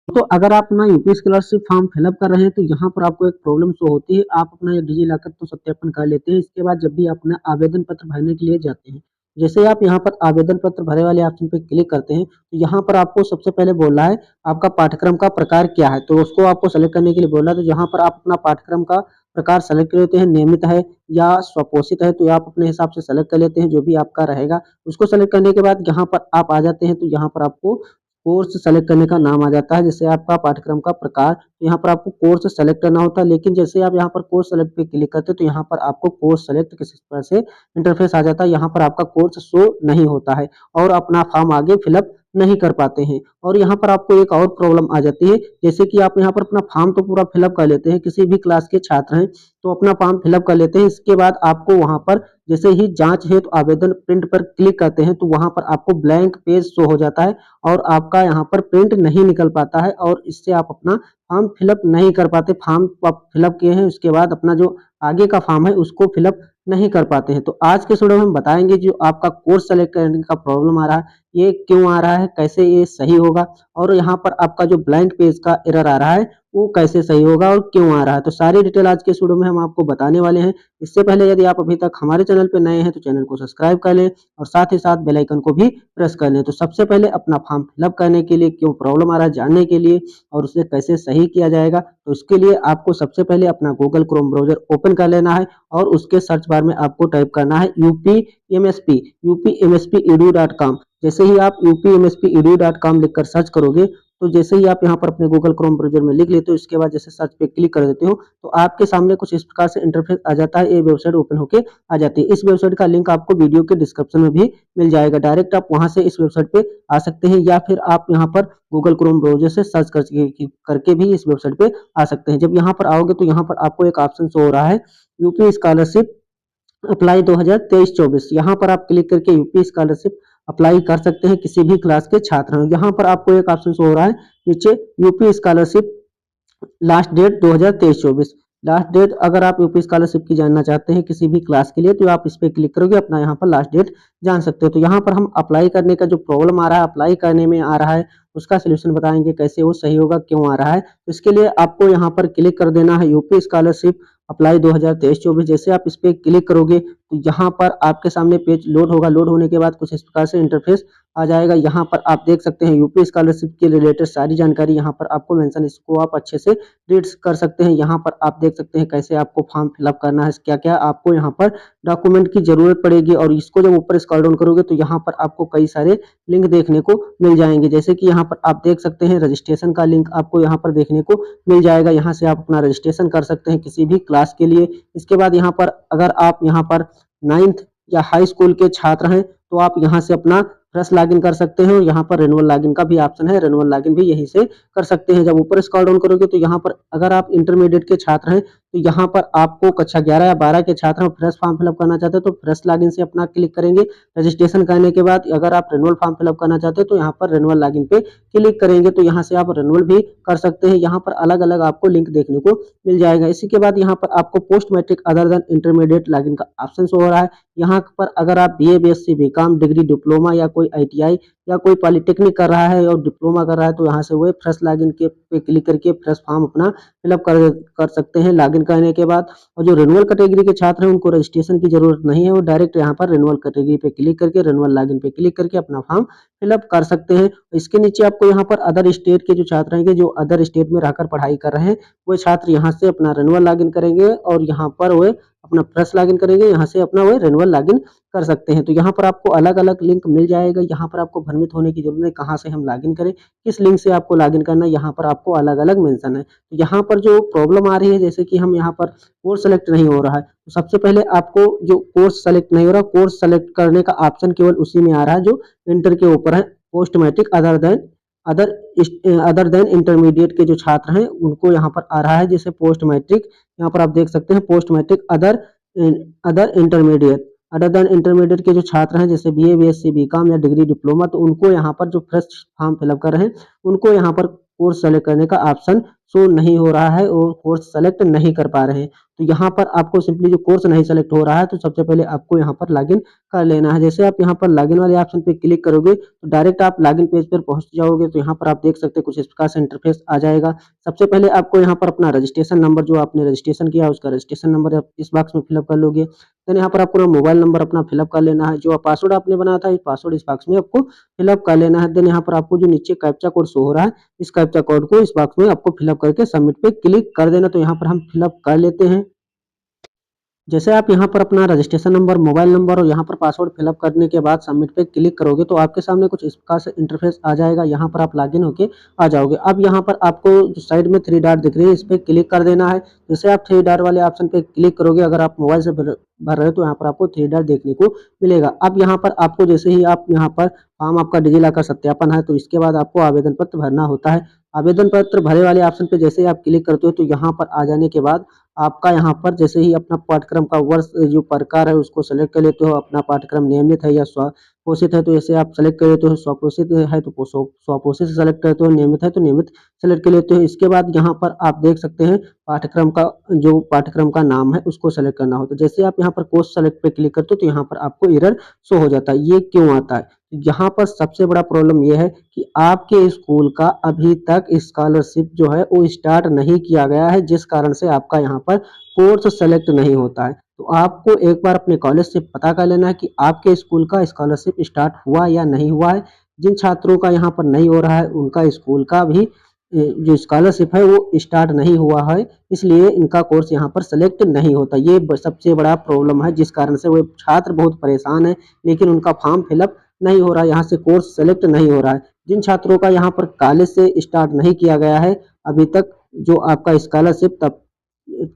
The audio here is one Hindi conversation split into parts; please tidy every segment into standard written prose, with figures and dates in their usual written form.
तो अगर आप अपना यूपी स्कॉलरशिप फॉर्म फिलअप कर रहे हैं तो यहाँ पर आपको एक प्रॉब्लम शो होती है। आप अपना डिजी लॉकर तो सत्यापन कर लेते हैं। इसके बाद जब भी अपना आवेदन पत्र भरने के लिए जाते हैं, जैसे ही आप यहाँ पर आवेदन पत्र भरे वाले ऑप्शन पे क्लिक करते हैं तो यहाँ पर आपको सबसे पहले बोल रहा है आपका पाठ्यक्रम का प्रकार क्या है, तो उसको आपको सेलेक्ट करने के लिए बोल रहा है। तो यहाँ पर आप अपना पाठ्यक्रम का प्रकार सेलेक्ट कर लेते हैं, नियमित है या स्वपोषित है, तो आप अपने हिसाब से सेलेक्ट कर लेते हैं जो भी आपका रहेगा। उसको सेलेक्ट करने के बाद यहाँ पर आप आ जाते हैं तो यहाँ पर आपको कोर्स सेलेक्ट करने का नाम आ जाता है, जैसे आपका पाठ्यक्रम का प्रकार। तो यहाँ पर आपको कोर्स सेलेक्ट करना होता है, लेकिन जैसे आप यहाँ पर कोर्स सेलेक्ट पे क्लिक करते हैं तो यहाँ पर आपको कोर्स सेलेक्ट किस तरह से इंटरफेस आ जाता है। यहाँ पर आपका कोर्स शो नहीं होता है और अपना फॉर्म आगे फिलअप नहीं कर पाते हैं। और यहाँ पर आपको एक और प्रॉब्लम आ जाती है, जैसे कि आप यहाँ पर अपना फॉर्म तो पूरा फिलअप कर लेते हैं, किसी भी क्लास के छात्र हैं तो अपना फॉर्म फिलअप कर लेते हैं। इसके बाद आपको वहाँ पर जैसे ही जांच हेतु आवेदन प्रिंट पर क्लिक करते हैं तो वहाँ पर आपको ब्लैंक पेज शो हो जाता है और आपका यहाँ पर प्रिंट नहीं निकल पाता है और इससे आप अपना फॉर्म फिलअप नहीं कर पाते। फॉर्म आप फिलअप किए हैं उसके बाद अपना जो आगे का फॉर्म है उसको फिलअप नहीं कर पाते हैं। तो आज के इस वीडियो में हम बताएंगे जो आपका कोर्स सेलेक्ट करने का प्रॉब्लम आ रहा है, ये क्यों आ रहा है, कैसे ये सही होगा, और यहाँ पर आपका जो ब्लैंक पेज का एरर आ रहा है वो कैसे सही होगा और क्यों आ रहा है। तो सारी डिटेल आज के इस वीडियो में हम आपको बताने वाले हैं। इससे पहले यदि आप अभी तक हमारे चैनल पर नए हैं तो चैनल को सब्सक्राइब कर लें और साथ ही साथ बेल आइकन को भी प्रेस कर लें। तो सबसे पहले अपना फॉर्म फिलअप करने के लिए क्यों प्रॉब्लम आ रहा है जानने के लिए और उसे कैसे सही किया जाएगा, तो इसके लिए आपको सबसे पहले अपना गूगल क्रोम ब्राउजर ओपन कर लेना है और उसके सर्च बार में आपको टाइप करना है upmsp.edu.com। जैसे ही आप upmsp.edu.com लिखकर सर्च करोगे तो जैसे ही आप यहाँ पर अपने गूगल क्रोम ब्राउजर में लिख लेते हो, इसके बाद जैसे सर्च पे क्लिक कर देते हो तो आपके सामने कुछ इस प्रकार से इंटरफेस आ जाता है। ये वेबसाइट ओपन होके आ जाती है। इस वेबसाइट का लिंक आपको वीडियो के डिस्क्रिप्शन में भी मिल जाएगा, डायरेक्ट आप वहां से इस वेबसाइट पे आ सकते हैं या फिर आप यहाँ पर गूगल क्रोम ब्राउजर से सर्च करके भी इस वेबसाइट पे आ सकते हैं। जब यहाँ पर आओगे तो यहाँ पर आपको एक ऑप्शन शो हो रहा है यूपी स्कॉलरशिप अप्लाई 2023-24। यहाँ पर आप क्लिक करके यूपी स्कॉलरशिप अप्लाई कर सकते हैं, किसी भी क्लास के छात्र हैं। यहाँ पर आपको एक ऑप्शन शो हो रहा है नीचे UP scholarship last date 2023-24। Last date अगर आप यूपी स्कॉलरशिप की जानना चाहते हैं किसी भी क्लास के लिए तो आप इस पर क्लिक करोगे, अपना यहाँ पर लास्ट डेट जान सकते हो। तो यहाँ पर हम अप्लाई करने का जो प्रॉब्लम आ रहा है, अप्लाई करने में आ रहा है, उसका सोल्यूशन बताएंगे कैसे वो सही होगा, क्यों आ रहा है। तो इसके लिए आपको यहाँ पर क्लिक कर देना है यूपी स्कॉलरशिप अप्लाई 2023-24। जैसे आप इस पर क्लिक करोगे तो यहाँ पर आपके सामने पेज लोड होगा। लोड होने के बाद कुछ इस प्रकार से इंटरफेस आ जाएगा। यहाँ पर आप देख सकते हैं यूपी स्कॉलरशिप के रिलेटेड सारी जानकारी यहाँ पर आपको मेंशन, इसको आप अच्छे से रीड कर सकते हैं। यहाँ पर आप देख सकते हैं कैसे आपको फॉर्म फिलअप करना है, क्या क्या आपको यहाँ पर डॉक्यूमेंट की जरूरत पड़ेगी। और इसको जब ऊपर स्क्रॉल डाउन करोगे तो यहाँ पर आपको कई सारे लिंक देखने को मिल जाएंगे, जैसे कि यहाँ पर आप देख सकते हैं रजिस्ट्रेशन का लिंक आपको यहाँ पर देखने को मिल जाएगा। यहाँ से आप अपना रजिस्ट्रेशन कर सकते हैं किसी भी क्लास के लिए। इसके बाद यहाँ पर अगर आप यहाँ पर 9th या हाई स्कूल के छात्र हैं तो आप यहाँ से अपना फ्रेश लॉगिन कर सकते हैं और यहाँ पर रिन्यूअल लॉगिन का भी ऑप्शन है, रिन्यूअल लॉगिन भी यहीं से कर सकते हैं। जब ऊपर स्क्रॉल डाउन करोगे तो यहाँ पर अगर आप इंटरमीडिएट के छात्र हैं तो यहाँ पर आपको कक्षा 11 या 12 के छात्र हैं, फ्रेश फॉर्म फिलअप करना चाहते हैं तो फ्रेश लॉगिन से अपना क्लिक करेंगे। रजिस्ट्रेशन करने के बाद अगर आप रिन्यूअल फॉर्म फिलअप करना चाहते हैं तो यहाँ पर रिन्यूअल लॉगिन पे क्लिक करेंगे तो यहाँ से आप रिन्यूअल भी कर सकते हैं। यहाँ पर अलग अलग आपको लिंक देखने को मिल जाएगा। इसी के बाद यहाँ पर आपको post matric other than intermediate login का ऑप्शन शो हो रहा है। यहाँ पर अगर आप BA, BSc, BCom, degree, diploma या कोई आईटीआई या कोई पॉलिटेक्निक कर रहा है और डिप्लोमा कर रहा है तो यहाँ से वो फ्रेश लॉगिन के पे क्लिक करके फ्रेश फॉर्म अपना फिलअप कर सकते हैं लॉगिन करने के बाद। और जो रिन्यूअल कैटेगरी के छात्र हैं उनको रजिस्ट्रेशन की जरूरत नहीं है, वो डायरेक्ट यहाँ पर रिन्यूअल कैटेगरी पे क्लिक करके रिन्यूअल लॉगिन पे क्लिक करके अपना फॉर्म फिलअप कर सकते हैं। इसके नीचे आपको यहाँ पर अदर स्टेट के जो छात्र हैं जो अदर स्टेट में रहकर पढ़ाई कर रहे हैं वो छात्र यहाँ से अपना रिन्यूअल लॉगिन करेंगे और यहाँ पर वो अपना फ्रेश लॉगिन करेंगे, यहाँ से अपना वो रिन्यूअल लॉगिन कर सकते हैं। तो यहाँ पर आपको अलग अलग लिंक मिल जाएगा। यहाँ पर आपको भ्रमित होने की जरूरत नहीं, कहाँ से हम लॉगिन करें, किस लिंक से आपको लॉगिन करना है, यहाँ पर आपको अलग अलग मेंशन है। तो यहाँ पर जो प्रॉब्लम आ रही है जैसे कि हम यहाँ पर कोर्स सेलेक्ट नहीं हो रहा है तो सबसे पहले आपको जो कोर्स सेलेक्ट नहीं हो रहा, कोर्स सेलेक्ट करने का ऑप्शन केवल उसी में आ रहा है जो इंटर के ऊपर है, post matric other other than intermediate के जो छात्र हैं उनको यहाँ पर आ रहा है। जैसे पोस्ट मैट्रिक यहाँ पर आप देख सकते हैं post matric other intermediate, other than intermediate के जो छात्र हैं जैसे बीए, बीएससी, बीकॉम या डिग्री, डिप्लोमा, तो उनको यहाँ पर जो फ्रेश फॉर्म फिलअप कर रहे हैं उनको यहाँ पर कोर्स सेलेक्ट करने का ऑप्शन शो नहीं हो रहा है और कोर्स सेलेक्ट नहीं कर पा रहे हैं। तो यहाँ पर आपको सिंपली जो कोर्स नहीं सेलेक्ट हो रहा है तो सबसे पहले आपको यहाँ पर लॉगिन कर लेना है। जैसे आप यहाँ पर लॉगिन वाले ऑप्शन पे क्लिक करोगे तो डायरेक्ट आप लॉगिन पेज पर पहुंच जाओगे। तो यहाँ पर आप देख सकते हैं कुछ इस प्रकार से इंटरफेस आ जाएगा। सबसे पहले आपको यहाँ पर अपना रजिस्ट्रेशन नंबर, जो आपने रजिस्ट्रेशन किया उसका रजिस्ट्रेशन नंबर आप इस बॉक्स में फिलअप कर लोगे। देन यहाँ पर आपको मोबाइल नंबर अपना फिलअप कर लेना है। जो पासवर्ड आपने बनाया था इस पासवर्ड इस बॉक्स में आपको फिलअप कर लेना है। देन यहाँ पर आपको जो नीचे कैप्चा कोड शो हो रहा है इस कैप्चा कोड को इस बॉक्स में आपको फिलअप करके सबमिट पे क्लिक कर देना। तो यहाँ पर हम फिलअप कर लेते हैं। जैसे आप यहाँ पर अपना रजिस्ट्रेशन नंबर, मोबाइल नंबर और यहाँ पर पासवर्ड फिलअप करने के बाद सबमिट पे क्लिक करोगे तो आपके सामने कुछ इस प्रकार से इंटरफेस आ जाएगा। यहाँ पर आप लॉगिन होके आ जाओगे। अब यहाँ पर आपको जो साइड में 3 डॉट दिख रही है इस पर क्लिक कर देना है। जैसे आप 3 डॉट वाले ऑप्शन पे क्लिक करोगे, अगर आप मोबाइल से भर रहे हो तो यहाँ पर आपको 3 डॉट देखने को मिलेगा। अब यहाँ पर आपको जैसे ही आप यहाँ पर फॉर्म आपका डिजिलॉकर सत्यापन है तो इसके बाद आपको आवेदन पत्र भरना होता है। आवेदन पत्र भरे वाले ऑप्शन पे जैसे ही आप क्लिक करते हो तो यहाँ पर आ जाने के बाद आपका यहाँ पर जैसे ही अपना पाठ्यक्रम का वर्ष जो प्रकार है उसको सेलेक्ट कर लेते हो। अपना पाठ्यक्रम नियमित है या स्वघोषित है तो ऐसे आप सेलेक्ट कर लेते हो। स्वघोषित है तो स्वघोषित सेलेक्ट करते हो, नियमित है तो नियमित सेलेक्ट कर लेते हो। इसके बाद यहाँ पर आप देख सकते हैं पाठ्यक्रम का नाम है उसको सेलेक्ट करना होता है। जैसे आप यहाँ पर कोर्स सेलेक्ट पे क्लिक करते हो तो यहाँ पर आपको एरर शो हो जाता है। ये क्यों आता है? यहाँ पर सबसे बड़ा प्रॉब्लम ये है कि आपके स्कूल का अभी तक स्कॉलरशिप जो है वो स्टार्ट नहीं किया गया है, जिस कारण से आपका यहाँ पर कोर्स सेलेक्ट नहीं होता है। तो आपको एक बार अपने कॉलेज से पता कर लेना है कि आपके स्कूल का स्कॉलरशिप स्टार्ट हुआ या नहीं हुआ है। जिन छात्रों का यहाँ पर नहीं हो रहा है उनका स्कूल का भी जो स्कॉलरशिप है वो स्टार्ट नहीं हुआ है, इसलिए इनका कोर्स यहाँ पर सेलेक्ट नहीं होता। ये सबसे बड़ा प्रॉब्लम है जिस कारण से वो छात्र बहुत परेशान है, लेकिन उनका फॉर्म फिलअप नहीं हो रहा है, यहाँ से कोर्स सेलेक्ट नहीं हो रहा है। जिन छात्रों का यहाँ पर कॉलेज से स्टार्ट नहीं किया गया है अभी तक जो आपका स्कॉलरशिप,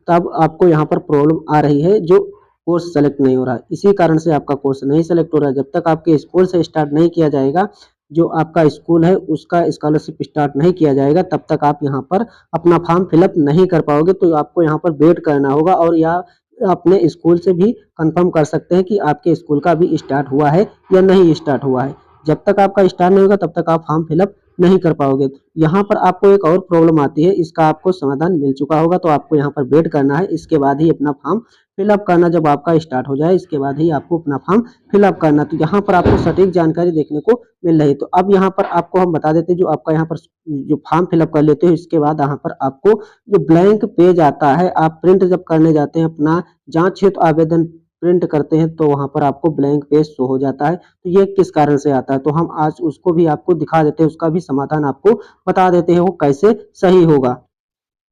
तब आपको यहाँ पर प्रॉब्लम आ रही है जो कोर्स सेलेक्ट नहीं हो रहा है। इसी कारण से आपका कोर्स नहीं सेलेक्ट हो रहा है। जब तक आपके स्कूल से स्टार्ट नहीं किया जाएगा, जो आपका स्कूल है उसका स्कॉलरशिप स्टार्ट नहीं किया जाएगा, तब तक आप यहाँ पर अपना फॉर्म फिलअप नहीं कर पाओगे। तो आपको यहाँ पर वेट करना होगा और या अपने स्कूल से भी कंफर्म कर सकते हैं कि आपके स्कूल का अभी स्टार्ट हुआ है या नहीं स्टार्ट हुआ है। जब तक आपका स्टार्ट नहीं होगा तब तक आप फॉर्म फिलअप नहीं कर पाओगे। यहाँ पर आपको एक और प्रॉब्लम आती है, इसका आपको समाधान मिल चुका होगा। तो आपको यहाँ पर वेट करना है, इसके बाद ही अपना फॉर्म फिलअप करना। जब आपका स्टार्ट हो जाए इसके बाद ही आपको अपना फॉर्म फिलअप करना। तो यहाँ पर आपको सटीक जानकारी देखने को मिल रही। तो अब यहाँ पर आपको हम बता देते हैं, जो आपका यहाँ पर जो फॉर्म फिलअप कर लेते हो इसके बाद यहाँ पर आपको जो ब्लैंक पेज आता है, आप प्रिंट जब करने जाते हैं अपना जांच हेतु आवेदन प्रिंट करते हैं तो वहां पर आपको ब्लैंक पेज शो हो जाता है। तो ये किस कारण से आता है, तो हम आज उसको भी आपको दिखा देते हैं, उसका भी समाधान आपको बता देते हैं वो कैसे सही होगा।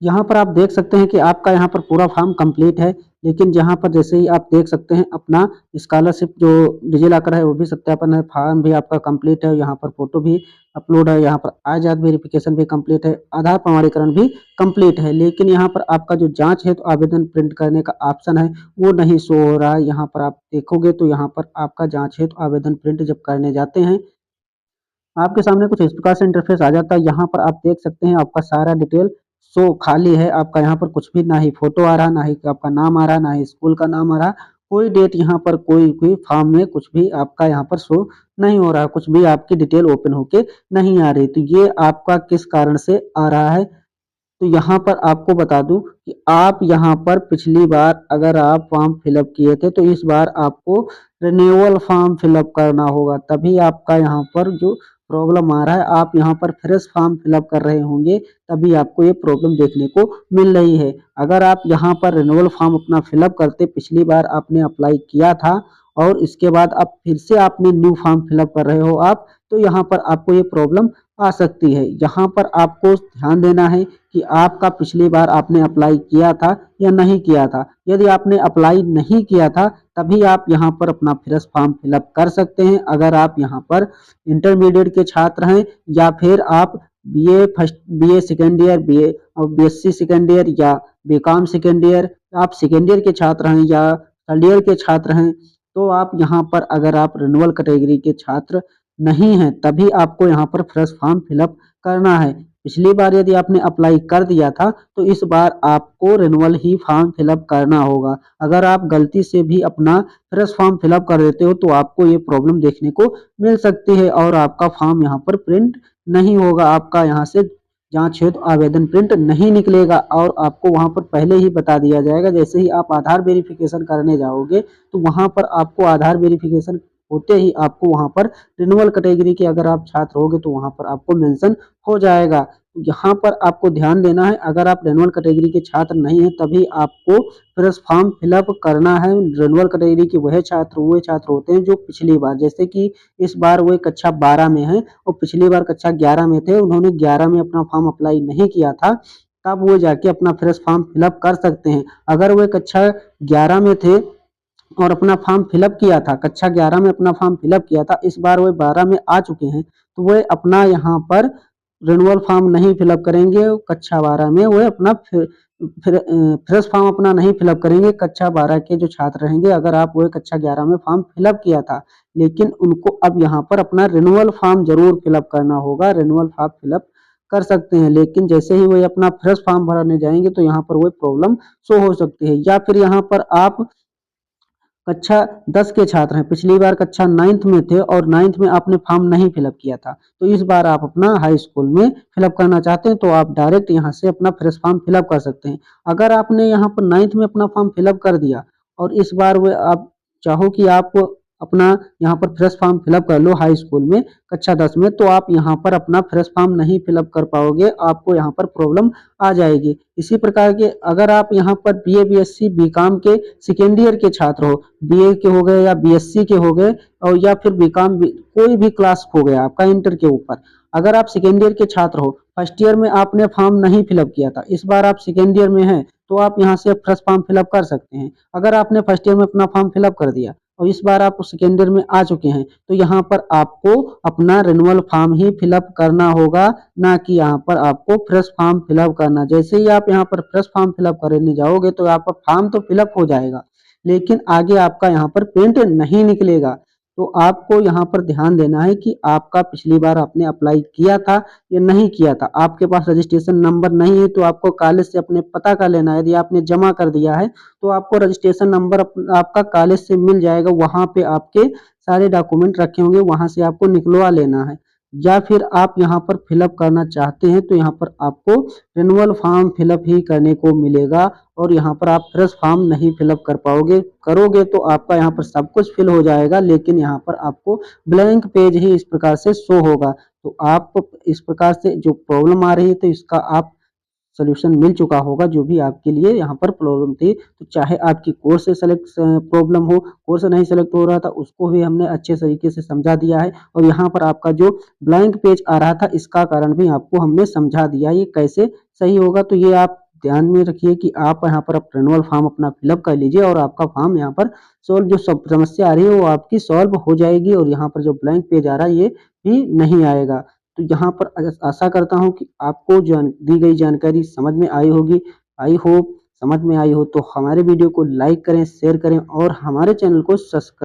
यहाँ पर आप देख सकते हैं कि आपका यहाँ पर पूरा फॉर्म कंप्लीट है, लेकिन यहाँ पर जैसे ही आप देख सकते हैं अपना स्कॉलरशिप जो डिजिलॉकर है वो भी सत्यापन है, फॉर्म भी आपका कंप्लीट है, यहाँ पर फोटो भी अपलोड है, यहाँ पर आजाद वेरिफिकेशन भी कंप्लीट है, आधार प्रमाणीकरण भी कंप्लीट है। लेकिन यहाँ पर आपका जो जांच है तो आवेदन प्रिंट करने का ऑप्शन है वो नहीं शो हो रहा है। यहाँ पर आप देखोगे तो यहाँ पर आपका जांच है तो आवेदन प्रिंट जब करने जाते हैं आपके सामने कुछ इस प्रकार से इंटरफेस आ जाता है। यहाँ पर आप देख सकते हैं आपका सारा डिटेल सो खाली है। आपका यहाँ पर कुछ भी, ना ही फोटो आ रहा, ना ही आपका नाम आ रहा, ना ही स्कूल का नाम आ रहा, कोई डेट यहाँ पर कोई फॉर्म में कुछ भी आपका यहाँ पर शो नहीं हो रहा, कुछ भी आपकी डिटेल ओपन होके नहीं आ रही। तो ये आपका किस कारण से आ रहा है, तो यहाँ पर आपको बता दूं कि आप यहाँ पर पिछली बार अगर आप फॉर्म फिलअप किए थे तो इस बार आपको रिन्यूअल फॉर्म फिलअप करना होगा, तभी आपका यहाँ पर जो प्रॉब्लम आ रहा है, आप यहाँ पर फ्रेश फॉर्म फिलअप कर रहे होंगे तभी आपको ये प्रॉब्लम देखने को मिल रही है। अगर आप यहाँ पर रिन्यूअल फॉर्म अपना फिलअप करते, पिछली बार आपने अप्लाई किया था और इसके बाद अब फिर से आपने न्यू फॉर्म फिलअप कर रहे हो आप, तो यहाँ पर आपको ये प्रॉब्लम आ सकती है। यहाँ पर आपको ध्यान देना है कि आपका पिछली बार आपने अप्लाई किया था या नहीं किया था। यदि आपने अप्लाई नहीं किया था तभी आप यहाँ पर अपना फ्रेश फॉर्म फिलअप कर सकते हैं। अगर आप यहाँ पर इंटरमीडिएट के छात्र हैं या फिर आप BA first, BA second year, BA और बीएससी सेकेंड ईयर या बीकॉम सेकेंड ईयर, आप सेकेंड ईयर के छात्र हैं या थर्ड ईयर के छात्र हैं, तो आप यहाँ पर अगर आप रिन्यूअल कैटेगरी के छात्र नहीं है तभी आपको यहाँ पर फ्रेश फॉर्म फिलअप करना है। पिछली बार यदि आपने अप्लाई कर दिया था तो इस बार आपको रिन्यूअल ही फॉर्म फिलअप करना होगा। अगर आप गलती से भी अपना फ्रेश फॉर्म फिलअप कर देते हो तो आपको ये प्रॉब्लम देखने को मिल सकती है और आपका फॉर्म यहाँ पर प्रिंट नहीं होगा, आपका यहाँ से जांच हेतु आवेदन प्रिंट नहीं निकलेगा और आपको वहां पर पहले ही बता दिया जाएगा। जैसे ही आप आधार वेरिफिकेशन करने जाओगे तो वहां पर आपको आधार वेरिफिकेशन होते ही आपको वहां पर रिन्यूअल कैटेगरी के अगर आप छात्र होगे तो वहां पर आपको मेंशन हो जाएगा। यहाँ पर आपको ध्यान देना है, अगर आप रिन्यूअल कैटेगरी के छात्र नहीं है तभी आपको फ्रेश फॉर्म फिलअप करना है। रिन्यूअल कैटेगरी के वह छात्र होते हैं जो पिछली बार, जैसे कि इस बार वो कक्षा 12 में है और पिछली बार कक्षा 11 में थे, उन्होंने 11 में अपना फॉर्म अप्लाई नहीं किया था, तब वो जाके अपना फ्रेश फॉर्म फिलअप कर सकते हैं। अगर वो कक्षा 11 में थे और अपना फॉर्म फिलअप किया था, कक्षा 11 में अपना फॉर्म फिलअप किया था, इस बार वो 12 में आ चुके हैं, तो वो अपना यहाँ पर रिन्यूअल फॉर्म नहीं फिलअप करेंगे। कक्षा 12 में वो अपना फ्रेश फॉर्म अपना नहीं फिलअप करेंगे। कक्षा 12 के जो छात्र रहेंगे, अगर आप वो कक्षा 11 में फॉर्म फिलअप किया था, लेकिन उनको अब यहाँ पर अपना रिन्यूअल फॉर्म जरूर फिलअप करना होगा। रिन्यूअल फॉर्म फिलअप कर सकते हैं, लेकिन जैसे ही वो अपना फ्रेश फॉर्म भरने जाएंगे तो यहाँ पर वो प्रॉब्लम शो हो सकती है। या फिर यहाँ पर आप कक्षा 10 के छात्र हैं, पिछली बार कक्षा 9th में थे और 9th में आपने फॉर्म नहीं फिलअप किया था, तो इस बार आप अपना हाई स्कूल में फिलअप करना चाहते हैं तो आप डायरेक्ट यहाँ से अपना फ्रेश फॉर्म फिलअप कर सकते हैं। अगर आपने यहाँ पर 9th में अपना फॉर्म फिलअप कर दिया और इस बार वो आप चाहो कि आप अपना यहाँ पर फ्रेश फॉर्म फिलअप कर लो हाई स्कूल में कक्षा 10 में, तो आप यहाँ पर अपना फ्रेश फॉर्म नहीं फिलअप कर पाओगे, आपको यहाँ पर प्रॉब्लम आ जाएगी। इसी प्रकार के अगर आप यहाँ पर बीए बीएससी बीकॉम के सेकेंड ईयर के छात्र हो, बीए के हो गए या बीएससी के हो गए और या फिर बीकॉम कोई भी क्लास हो गया आपका इंटर के ऊपर, अगर आप सेकेंड ईयर के छात्र हो, फर्स्ट ईयर में आपने फॉर्म नहीं फिलअप किया था, इस बार आप सेकेंड ईयर में हैं, तो आप यहाँ से फ्रेश फॉर्म फिलअप कर सकते हैं। अगर आपने फर्स्ट ईयर में अपना फॉर्म फिलअप कर दिया और इस बार आप सेकेंड ईयर में आ चुके हैं, तो यहाँ पर आपको अपना रिन्यूअल फॉर्म ही फिलअप करना होगा, ना कि यहाँ पर आपको फ्रेश फॉर्म फिलअप करना। जैसे ही आप यहाँ पर फ्रेश फॉर्म फिलअप करने जाओगे तो आपका फॉर्म तो फिलअप हो जाएगा, लेकिन आगे आपका यहाँ पर प्रिंट नहीं निकलेगा। तो आपको यहाँ पर ध्यान देना है कि आपका पिछली बार आपने अप्लाई किया था या नहीं किया था। आपके पास रजिस्ट्रेशन नंबर नहीं है तो आपको कॉलेज से अपने पता कर लेना है। यदि आपने जमा कर दिया है तो आपको रजिस्ट्रेशन नंबर आपका कॉलेज से मिल जाएगा, वहां पे आपके सारे डॉक्यूमेंट रखे होंगे, वहां से आपको निकलवा लेना है। या फिर आप यहाँ पर फिलअप करना चाहते हैं तो यहाँ पर आपको रिन्यूअल फॉर्म फिलअप ही करने को मिलेगा और यहाँ पर आप फ्रेश फॉर्म नहीं फिलअप कर पाओगे। करोगे तो आपका यहाँ पर सब कुछ फिल हो जाएगा, लेकिन यहाँ पर आपको ब्लैंक पेज ही इस प्रकार से शो होगा। तो आप इस प्रकार से जो प्रॉब्लम आ रही है तो इसका आप सोल्यूशन मिल चुका होगा, जो भी आपके लिए यहाँ पर प्रॉब्लम थी। तो चाहे आपकी कोर्स से सेलेक्ट प्रॉब्लम हो, कोर्स नहीं सेलेक्ट हो रहा था, उसको भी हमने अच्छे तरीके से समझा दिया है और यहाँ पर आपका जो ब्लैंक पेज आ रहा था इसका कारण भी आपको हमने समझा दिया, ये कैसे सही होगा। तो ये आप ध्यान में रखिए कि आप यहाँ पर रिन्यूअल फॉर्म अपना फिलअप कर लीजिए और आपका फॉर्म यहाँ पर सॉल्व, जो सब समस्या आ रही है वो आपकी सॉल्व हो जाएगी और यहाँ पर जो ब्लैंक पेज आ रहा है ये भी नहीं आएगा। तो यहाँ पर आशा करता हूँ कि आपको दी गई जानकारी समझ में आई होगी। आई होप समझ में आई हो तो हमारे वीडियो को लाइक करें, शेयर करें और हमारे चैनल को सब्सक्राइब